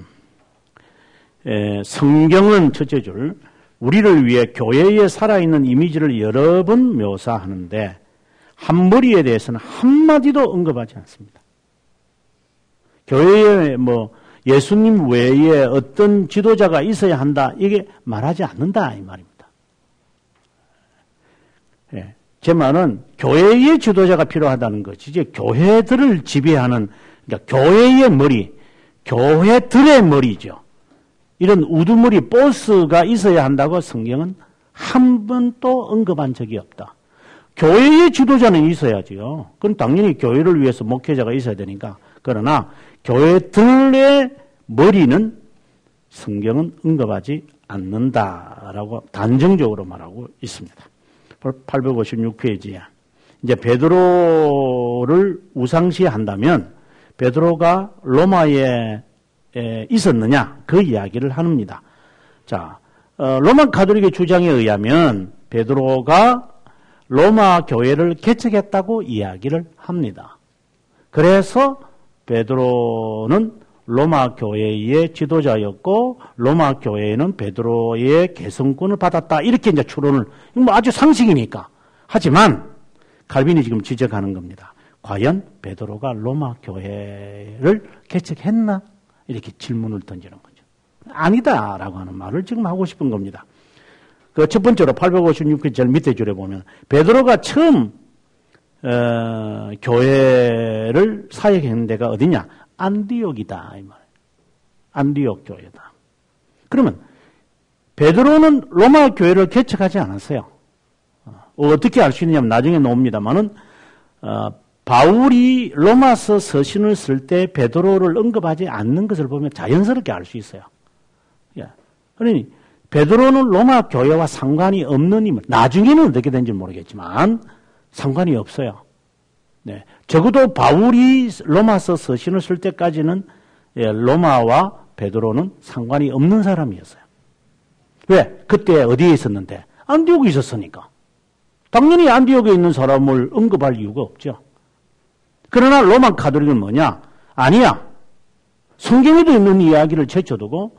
성경은 첫째 줄 우리를 위해 교회에 살아있는 이미지를 여러 번 묘사하는데 한 머리에 대해서는 한마디도 언급하지 않습니다. 교회에 예수님 외에 어떤 지도자가 있어야 한다 이게 말하지 않는다 이 말입니다. 제 말은 교회의 지도자가 필요하다는 것이 이제 교회들을 지배하는 그러니까 교회의 머리, 교회들의 머리죠. 이런 우두머리 보스가 있어야 한다고 성경은 한 번도 언급한 적이 없다. 교회의 지도자는 있어야지요. 그건 당연히 교회를 위해서 목회자가 있어야 되니까. 그러나 교회들의 머리는 성경은 언급하지 않는다라고 단정적으로 말하고 있습니다. 856페이지야. 이제 베드로를 우상시한다면 베드로가 로마에 있었느냐 그 이야기를 합니다. 자, 로마 가톨릭의 주장에 의하면 베드로가 로마 교회를 개척했다고 이야기를 합니다. 그래서 베드로는 로마 교회의 지도자였고 로마 교회는 베드로의 개성권을 받았다. 이렇게 이제 추론을 아주 상식이니까. 하지만 칼빈이 지금 지적하는 겁니다. 과연 베드로가 로마 교회를 개척했나? 이렇게 질문을 던지는 거죠. 아니다라고 하는 말을 지금 하고 싶은 겁니다. 그 첫 번째로 856편 제일 밑에 줄에 보면 베드로가 처음 교회를 사역한 데가 어디냐? 안디옥이다 이 말이에요. 안디옥 교회다. 그러면 베드로는 로마 교회를 개척하지 않았어요. 어떻게 알 수 있느냐면 나중에 나옵니다만은 바울이 로마서 서신을 쓸 때 베드로를 언급하지 않는 것을 보면 자연스럽게 알 수 있어요. 그러니 베드로는 로마 교회와 상관이 없는 인물. 나중에는 어떻게 된지 모르겠지만 상관이 없어요. 네. 적어도 바울이 로마서 서신을 쓸 때까지는 로마와 베드로는 상관이 없는 사람이었어요. 왜? 그때 어디에 있었는데? 안디옥에 있었으니까. 당연히 안디옥에 있는 사람을 언급할 이유가 없죠. 그러나 로마 가톨릭은 뭐냐? 아니야. 성경에도 있는 이야기를 제쳐두고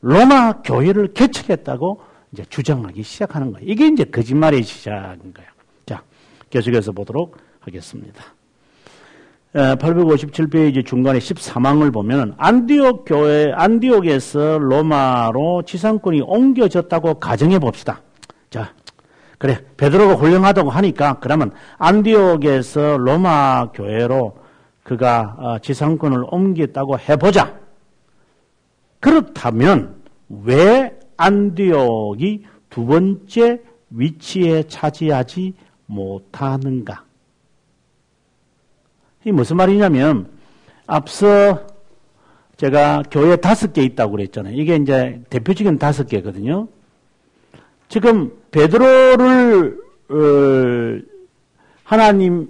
로마 교회를 개척했다고 이제 주장하기 시작하는 거예요. 이게 이제 거짓말의 시작인 거예요. 자, 계속해서 보도록 하겠습니다. 857페이지 중간에 13항을 보면 안디옥에서 로마로 지상권이 옮겨졌다고 가정해 봅시다. 자, 그래, 베드로가 훌륭하다고 하니까 그러면 안디옥에서 로마 교회로 그가 지상권을 옮겼다고 해보자. 그렇다면 왜 안디옥이 두 번째 위치에 차지하지 못하는가? 이게 무슨 말이냐면 앞서 제가 교회 5개 있다고 그랬잖아요. 이게 이제 대표적인 5개거든요. 지금 베드로를 하나님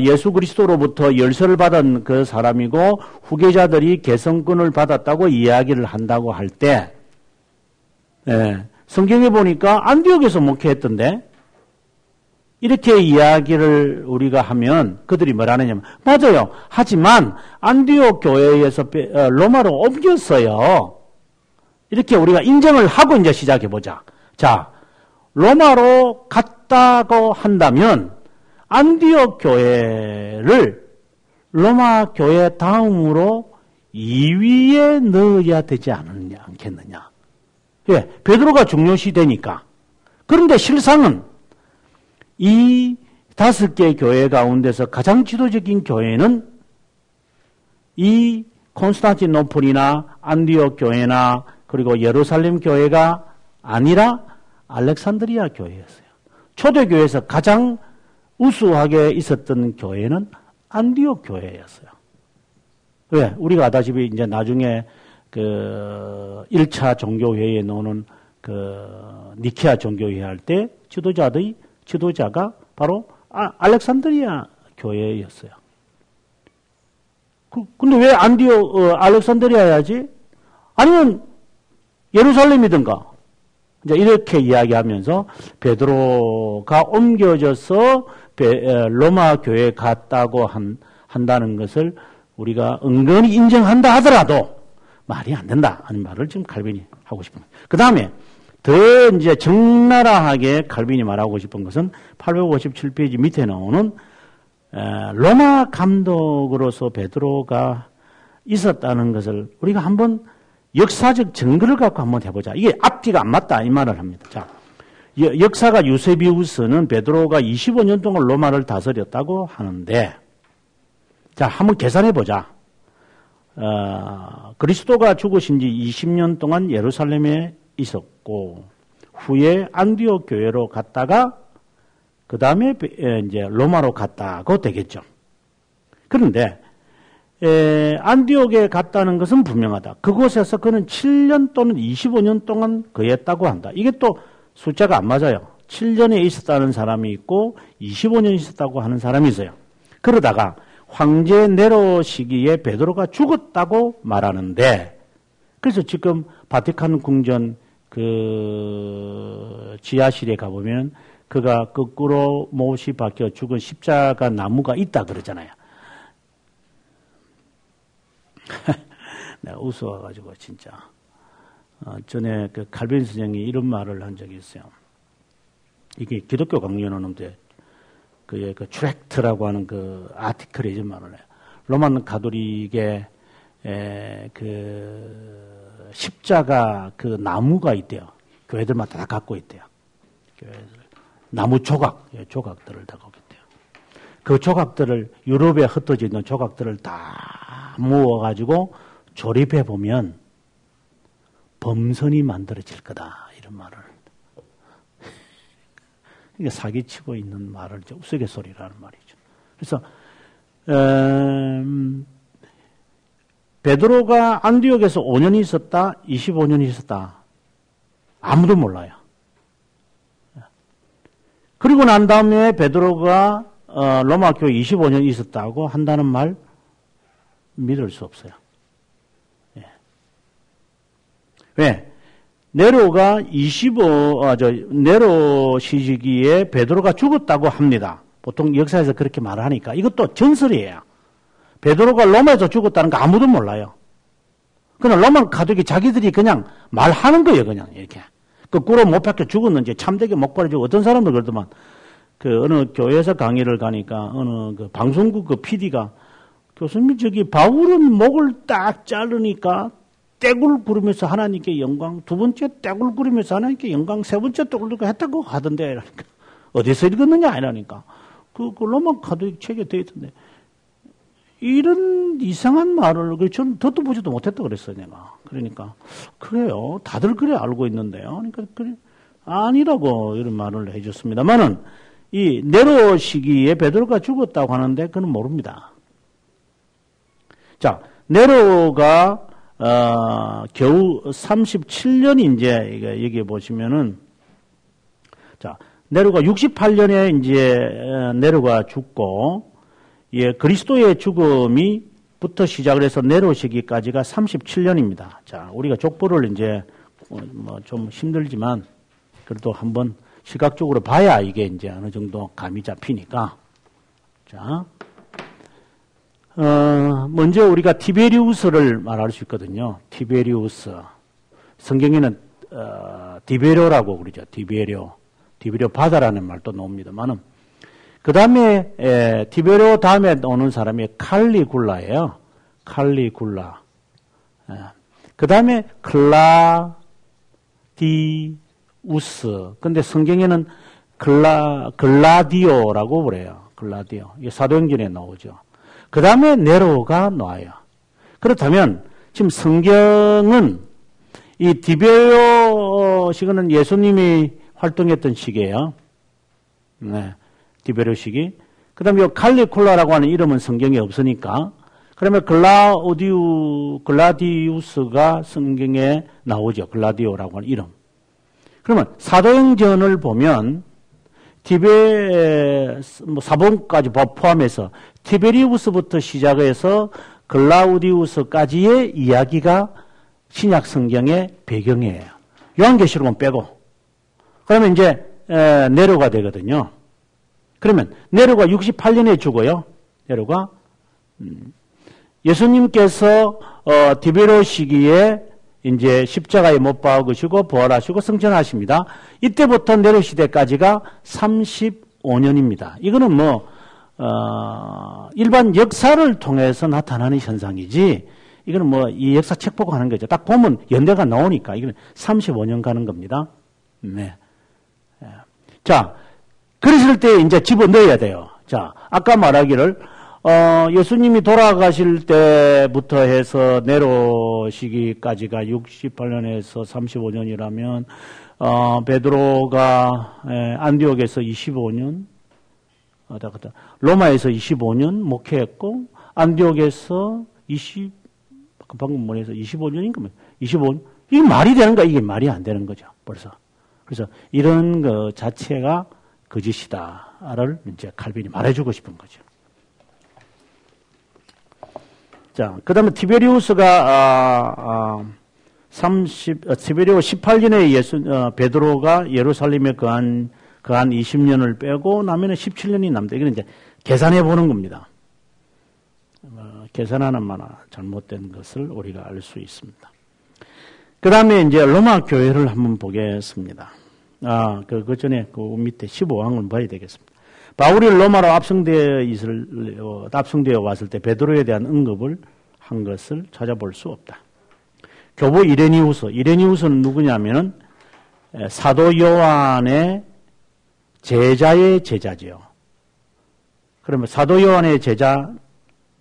예수 그리스도로부터 열쇠를 받은 그 사람이고 후계자들이 개성권을 받았다고 이야기를 한다고 할 때 성경에 보니까 안디옥에서 목회했던데 이렇게 이야기를 우리가 하면 그들이 뭐라 하느냐면 맞아요. 하지만 안디옥 교회에서 로마로 옮겼어요. 이렇게 우리가 인정을 하고 이제 시작해 보자. 자, 로마로 갔다고 한다면 안디옥 교회를 로마 교회 다음으로 2위에 넣어야 되지 않겠느냐. 예, 베드로가 중요시 되니까. 그런데 실상은 이 5개 교회 가운데서 가장 지도적인 교회는 이 콘스탄티노플이나 안디옥 교회나 그리고 예루살렘 교회가 아니라 알렉산드리아 교회였어요. 초대교회에서 가장 우수하게 있었던 교회는 안디옥 교회였어요. 왜? 우리가 아다시피 이제 나중에 그 1차 종교회의에 나오는 그 니케아 종교회의 할 때 지도자가 바로 알렉산드리아 교회였어요. 근데 왜 알렉산드리아야지? 아니면 예루살렘이든가. 이제 이렇게 이야기하면서 베드로가 옮겨져서 로마 교회에 갔다고 한다는 것을 우리가 은근히 인정한다 하더라도 말이 안 된다 하는 말을 지금 칼빈이 하고 싶은 거예요. 그 다음에 더 이제 적나라하게 칼빈이 말하고 싶은 것은 857페이지 밑에 나오는 로마 감독으로서 베드로가 있었다는 것을 우리가 한번 역사적 증거를 갖고 한번 해보자. 이게 앞뒤가 안 맞다 이 말을 합니다. 자, 역사가 유세비우스는 베드로가 25년 동안 로마를 다스렸다고 하는데 자, 한번 계산해 보자. 그리스도가 죽으신 지 20년 동안 예루살렘에 있었고 후에 안디옥 교회로 갔다가 그 다음에 이제 로마로 갔다고 되겠죠. 그런데 안디옥에 갔다는 것은 분명하다. 그곳에서 그는 7년 또는 25년 동안 거했다고 한다. 이게 또 숫자가 안 맞아요. 7년에 있었다는 사람이 있고 25년 있었다고 하는 사람이 있어요. 그러다가 황제 네로 시기에 베드로가 죽었다고 말하는데 그래서 지금 바티칸 궁전 그 지하실에 가보면 그가 거꾸로 못이 박혀 죽은 십자가 나무가 있다 그러잖아요. 내가 웃어가지고 진짜 전에 그 칼빈 선생이 이런 말을 한 적이 있어요. 이게 기독교 강연하는데 그의 그 트랙트라고 하는 그 아티클에 이런 말을 해요. 로만 가톨릭의 그 십자가 그 나무가 있대요. 교회들마다 다 갖고 있대요. 교회들 나무 조각들을 다 갖고 있대요. 그 조각들을 유럽에 흩어져 있는 조각들을 다 모아가지고 조립해 보면 범선이 만들어질 거다 이런 말을. 이게 사기치고 있는 말을 이제 우스갯소리라는 말이죠. 그래서 베드로가 안디옥에서 5년이 있었다, 25년이 있었다. 아무도 몰라요. 그리고 난 다음에 베드로가 로마 교회 25년 있었다고 한다는 말 믿을 수 없어요. 예. 왜? 네로가 네로 시기에 베드로가 죽었다고 합니다. 보통 역사에서 그렇게 말을 하니까 이것도 전설이에요. 베드로가 로마에서 죽었다는 거 아무도 몰라요. 그냥 로마 가족이 자기들이 그냥 말하는 거예요, 그냥 이렇게. 거꾸로 못 박혀 죽었는지 참되게 목발이고 어떤 사람들 그러더만 그 어느 교회에서 강의를 가니까 어느 그 방송국 그 PD가 교수님 저기 바울은 목을 딱 자르니까 떼굴 구르면서 하나님께 영광, 두 번째 떼굴 구르면서 하나님께 영광, 세 번째 떼굴 구르고 했다고 하던데 이러니까 어디서 읽었느냐 이러니까 그 로마 가톨릭 책에 되어 있던데 이런 이상한 말을 저는 듣도 보지도 못했다 그랬어요 내가. 그러니까 그래요 다들 그래 알고 있는데요. 그러니까 그래 아니라고 이런 말을 해줬습니다만은 이 네로 시기에 베드로가 죽었다고 하는데 그는 모릅니다. 자 네로가 겨우 37년이 이제 여기 보시면은 자 네로가 68년에 이제 네로가 죽고 예 그리스도의 죽음이부터 시작을 해서 네로 시기까지가 37년입니다. 자 우리가 족보를 이제 뭐 좀 힘들지만 그래도 한번 시각적으로 봐야 이게 이제 어느 정도 감이 잡히니까 자. 먼저 우리가 티베리우스를 말할 수 있거든요. 티베리우스. 성경에는, 디베료라고 그러죠. 디베료 바다라는 말도 나옵니다만은. 그 다음에, 티베료 다음에 오는 사람이 칼리굴라예요. 칼리굴라. 그 다음에 클라디우스. 근데 성경에는 글라디오라고 그래요. 글라디오. 이게 사도행전에 나오죠. 그 다음에 네로가 나와요. 그렇다면 지금 성경은 이 디베료 시기는 예수님이 활동했던 시기예요. 네, 디베료 시기. 그 다음에 칼리굴라라고 하는 이름은 성경에 없으니까 그러면 글라디우스가 성경에 나오죠. 글라디오라고 하는 이름. 그러면 사도행전을 보면 사본까지 포함해서 티베리우스부터 시작해서 글라우디우스까지의 이야기가 신약 성경의 배경이에요. 요한계시록은 빼고. 그러면 이제 네로가 되거든요. 그러면 네로가 68년에 죽어요. 네로가 예수님께서 디베로 시기에 이제 십자가에 못 박으시고 부활하시고 승천하십니다. 이때부터 네로 시대까지가 35년입니다. 이거는 뭐 일반 역사를 통해서 나타나는 현상이지 이거는 뭐 이 역사 책 보고 하는 거죠. 딱 보면 연대가 나오니까 이거는 35년 가는 겁니다. 네. 자, 그랬을 때 이제 집어넣어야 돼요. 자, 아까 말하기를 예수님이 돌아가실 때부터 해서 네로 시기까지가 68년에서 35년이라면 베드로가 안디옥에서 25년, 로마에서 25년 목회했고 안디옥에서 방금 뭐해서 25년인가? 25년? 이게 말이 되는가? 이게 말이 안 되는 거죠. 벌써. 그래서 이런 거 자체가 거짓이다를 이제 칼빈이 말해주고 싶은 거죠. 자, 그 다음에 티베리우스가, 티베리오 18년에 베드로가 예루살렘에 거한 20년을 빼고 나면은 17년이 남다. 이건 이제 계산해 보는 겁니다. 계산하는 만화 잘못된 것을 우리가 알 수 있습니다. 그 다음에 이제 로마 교회를 한번 보겠습니다. 그 전에 그 밑에 15항을 봐야 되겠습니다. 바울이 로마로 압송되어 왔을 때 베드로에 대한 언급을 한 것을 찾아볼 수 없다. 교부 이레니우스는 누구냐면은 사도 요한의 제자의 제자지요. 그러면 사도 요한의 제자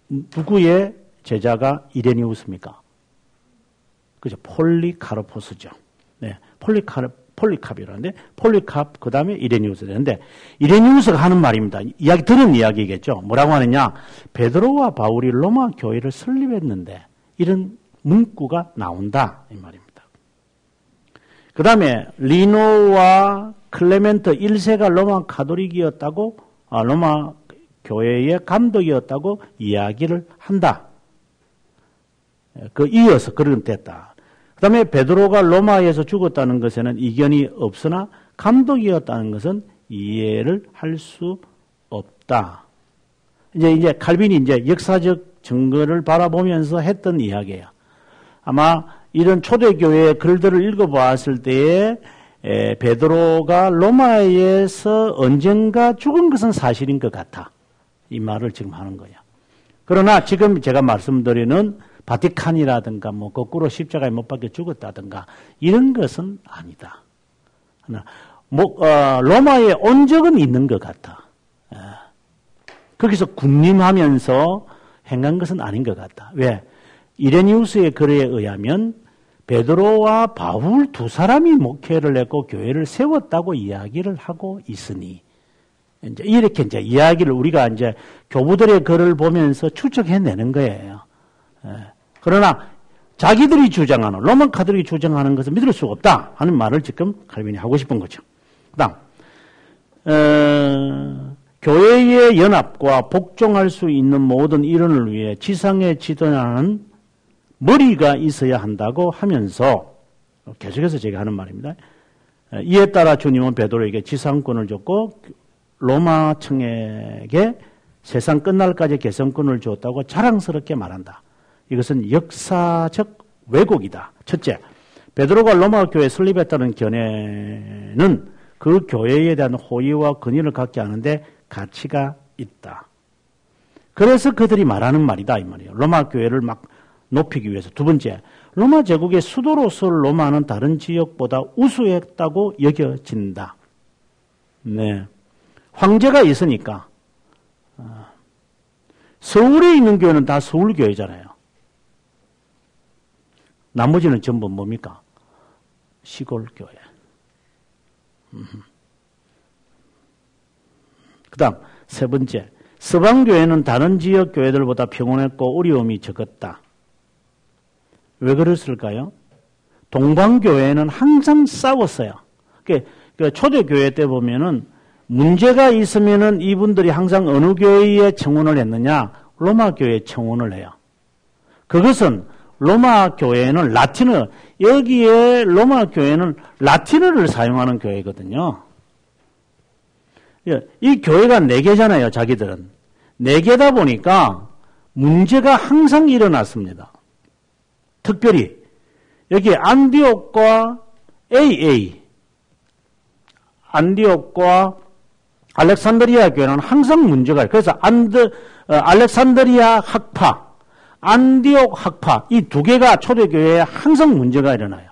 누구의 제자가 이레니우스입니까? 그죠? 폴리카르포스죠. 네, 폴리캅이라는데 폴리캅 그 다음에 이레니우스 되는데 이레니우스가 하는 말입니다. 들은 이야기겠죠. 뭐라고 하느냐? 베드로와 바울이 로마 교회를 설립했는데 이런 문구가 나온다 이 말입니다. 그 다음에 리노와 클레멘트 1세가 로마 가톨릭이었다고 로마 교회의 감독이었다고 이야기를 한다. 이어서 그런 됐다. 그 다음에 베드로가 로마에서 죽었다는 것에는 이견이 없으나 감독이었다는 것은 이해를 할 수 없다. 이제 칼빈이 이제 역사적 증거를 바라보면서 했던 이야기예요. 아마 이런 초대교회의 글들을 읽어보았을 때에 베드로가 로마에서 언젠가 죽은 것은 사실인 것 같아. 이 말을 지금 하는 거야. 그러나 지금 제가 말씀드리는 바티칸이라든가 뭐 거꾸로 십자가에 못 박혀 죽었다든가 이런 것은 아니다. 로마에 온 적은 있는 것 같아. 거기서 군림하면서 행한 것은 아닌 것 같다. 왜? 이레니우스의 글에 의하면 베드로와 바울 두 사람이 목회를 했고 교회를 세웠다고 이야기를 하고 있으니 이제 이렇게 이제 이야기를 우리가 이제 교부들의 글을 보면서 추측해내는 거예요. 그러나 자기들이 주장하는 로마 카톨릭이 주장하는 것을 믿을 수가 없다 하는 말을 지금 칼빈이 하고 싶은 거죠. 그다음 교회의 연합과 복종할 수 있는 모든 일원을 위해 지상의 지도자는 머리가 있어야 한다고 하면서 계속해서 제가 하는 말입니다. 이에 따라 주님은 베드로에게 지상권을 줬고 로마 청에게 세상 끝날까지 개성권을 줬다고 자랑스럽게 말한다. 이것은 역사적 왜곡이다. 첫째, 베드로가 로마 교회에 설립했다는 견해는 그 교회에 대한 호의와 근위를 갖게 하는데 가치가 있다. 그래서 그들이 말하는 말이다 이 말이에요. 로마 교회를 막 높이기 위해서. 두 번째, 로마 제국의 수도로서 로마는 다른 지역보다 우수했다고 여겨진다. 네, 황제가 있으니까 서울에 있는 교회는 다 서울교회잖아요. 나머지는 전부 뭡니까? 시골교회. 그 다음 세 번째, 서방교회는 다른 지역 교회들보다 평온했고 어려움이 적었다. 왜 그랬을까요? 동방교회는 항상 싸웠어요. 그 초대교회 때 보면은 문제가 있으면은 이분들이 항상 어느 교회에 청원을 했느냐? 로마 교회에 청원을 해요. 그것은 로마 교회는 라틴어, 여기에 로마 교회는 라틴어를 사용하는 교회거든요. 이 교회가 4개잖아요, 자기들은. 4개다 보니까 문제가 항상 일어났습니다. 특별히 여기 안디옥과 AA, 안디옥과 알렉산드리아 교회는 항상 문제가 있어요. 그래서 알렉산드리아 학파, 안디옥 학파 이 두 개가 초대교회에 항상 문제가 일어나요.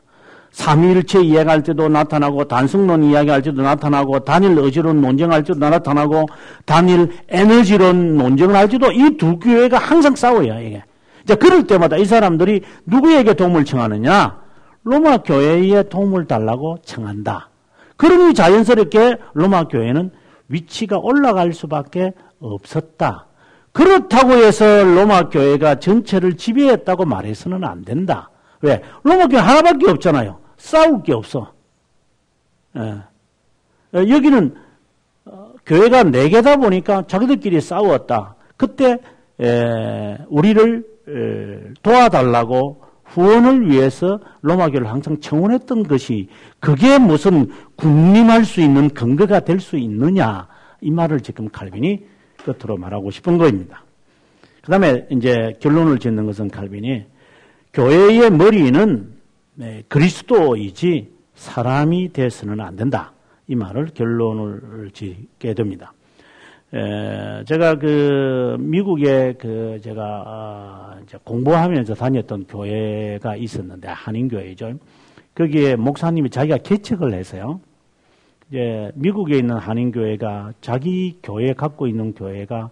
삼위일체 이야기할 때도 나타나고 단성론 이야기할 때도 나타나고 단일 의지론 논쟁할 때도 나타나고 단일 에너지론 논쟁을 할 때도 이 두 교회가 항상 싸워요. 이게. 자, 그럴 때마다 이 사람들이 누구에게 도움을 청하느냐? 로마 교회에 도움을 달라고 청한다. 그러니 자연스럽게 로마 교회는 위치가 올라갈 수밖에 없었다. 그렇다고 해서 로마 교회가 전체를 지배했다고 말해서는 안 된다. 왜? 로마 교회 하나밖에 없잖아요. 싸울 게 없어. 여기는 교회가 4개다 보니까 자기들끼리 싸웠다. 그때 우리를 도와달라고 후원을 위해서 로마 교회를 항상 청원했던 것이 그게 무슨 군림할 수 있는 근거가 될 수 있느냐 이 말을 지금 칼빈이 끝으로 말하고 싶은 거입니다. 그 다음에 이제 결론을 짓는 것은 칼빈이 교회의 머리는 그리스도이지 사람이 돼서는 안 된다. 이 말을 결론을 짓게 됩니다. 제가 미국에 제가 이제 공부하면서 다녔던 교회가 있었는데 한인교회죠. 거기에 목사님이 자기가 개척을 해서요. 이제 미국에 있는 한인교회가 자기 교회 갖고 있는 교회가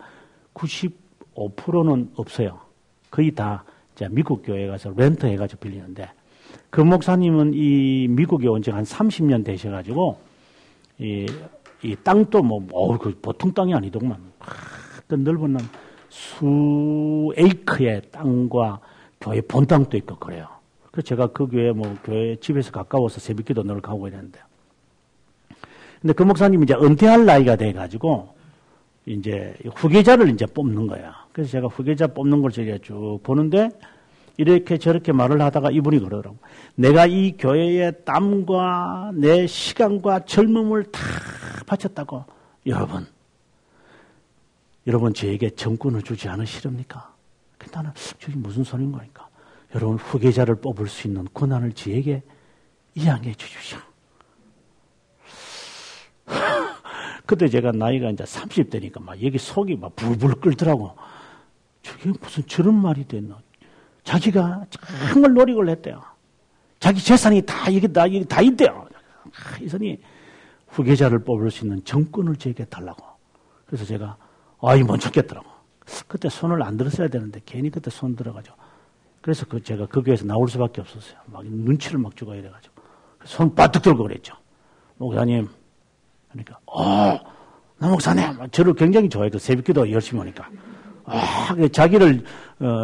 95%는 없어요. 거의 다 이제 미국 교회 가서 렌트 해가지고 빌리는데 그 목사님은 이 미국에 온 지 한 30년 되셔가지고 이 땅도 보통 땅이 아니더구만. 그 넓은 수 에이크의 땅과 교회 본 땅도 있고 그래요. 그래서 제가 그 교회 집에서 가까워서 새벽기도 늘 가고 이랬는데. 근데 그 목사님이 이제 은퇴할 나이가 돼가지고 이제 후계자를 이제 뽑는 거야. 그래서 제가 후계자 뽑는 걸 제가 쭉 보는데 이렇게 저렇게 말을 하다가 이분이 그러더라고. 내가 이 교회에 땀과 내 시간과 젊음을 다 바쳤다고. 여러분 저에게 정권을 주지 않으시렵니까? 나는 저게 무슨 소리인 거니까. 여러분 후계자를 뽑을 수 있는 권한을 저에게 이양해 주십시오. 그때 제가 나이가 이제 30대니까 막 여기 속이 막 불불 끓더라고. 저게 무슨 저런 말이 됐나. 자기가 정말 노력을 했대요. 자기 재산이 다 이게 다 있대요. 이선이 후계자를 뽑을 수 있는 정권을 제게 달라고. 그래서 제가 못 찾겠더라고. 그때 손을 안 들었어야 되는데 괜히 그때 손 들어가지고. 그래서 제가 그 교회에서 나올 수밖에 없었어요. 막 눈치를 막 주고 이래가지고. 손 빠뜩 들고 그랬죠. 목사님. 그러니까 나 목사님. 저를 굉장히 좋아해도 새벽기도 열심히 오니까. 자기를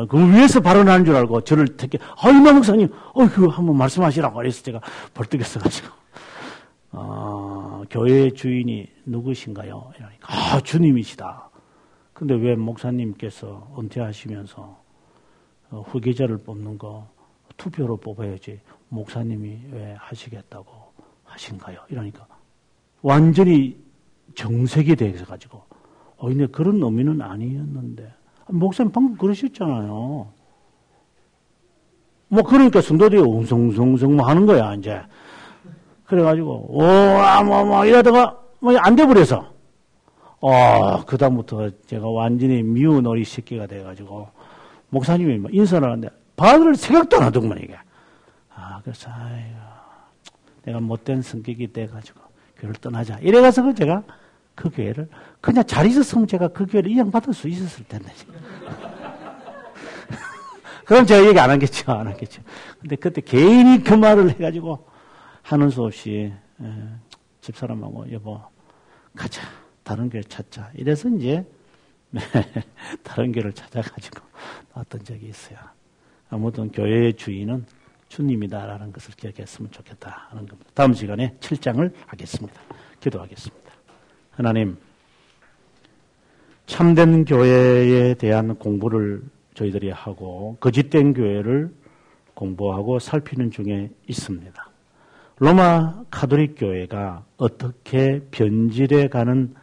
그 위에서 발언하는 줄 알고 저를 택해. 나 목사님. 그거 한번 말씀하시라고. 그래서 제가 벌떡했어가지고. 교회의 주인이 누구신가요? 이러니까 주님이시다. 근데 왜 목사님께서 은퇴하시면서 후계자를 뽑는 거 투표로 뽑아야지 목사님이 왜 하시겠다고 하신가요? 이러니까 완전히 정색이 돼가지고 근데 그런 의미는 아니었는데 목사님 방금 그러셨잖아요. 그러니까 성도들이 웅성웅성 하는 거야 이제. 그래가지고 이러다가 안 돼버려서 그다음부터 제가 완전히 미운 어리 새끼가 돼가지고 목사님이 인사를 하는데 받을 생각도 안 하더구만 이게. 그래서 내가 못된 성격이 돼가지고 교회를 떠나자. 이래가서 제가 그 교회를 그냥 잘 있었으면 제가 그 교회를 이양받을 수 있었을 텐데. 그럼 제가 얘기 안 하겠죠. 근데 그때 괜히 그 말을 해가지고 하는 수 없이 집사람하고 여보 가자. 다른 교회 찾자. 이래서 이제 다른 교회를 찾아가지고 나왔던 적이 있어요. 아무튼 교회의 주인은 주님이다라는 것을 기억했으면 좋겠다 하는 겁니다. 다음 시간에 7장을 하겠습니다. 기도하겠습니다. 하나님, 참된 교회에 대한 공부를 저희들이 하고 거짓된 교회를 공부하고 살피는 중에 있습니다. 로마 가톨릭 교회가 어떻게 변질해 가는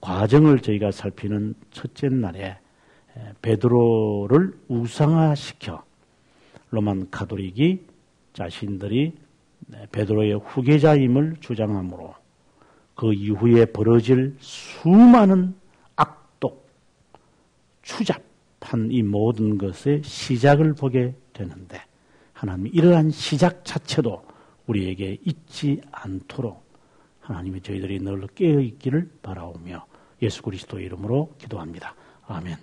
과정을 저희가 살피는 첫째 날에 베드로를 우상화시켜 로만 가톨릭이 자신들이 베드로의 후계자임을 주장하므로 그 이후에 벌어질 수많은 악독, 추잡한 이 모든 것의 시작을 보게 되는데 하나님이 이러한 시작 자체도 우리에게 잊지 않도록 하나님이 저희들이 늘 깨어있기를 바라오며 예수 그리스도의 이름으로 기도합니다. 아멘.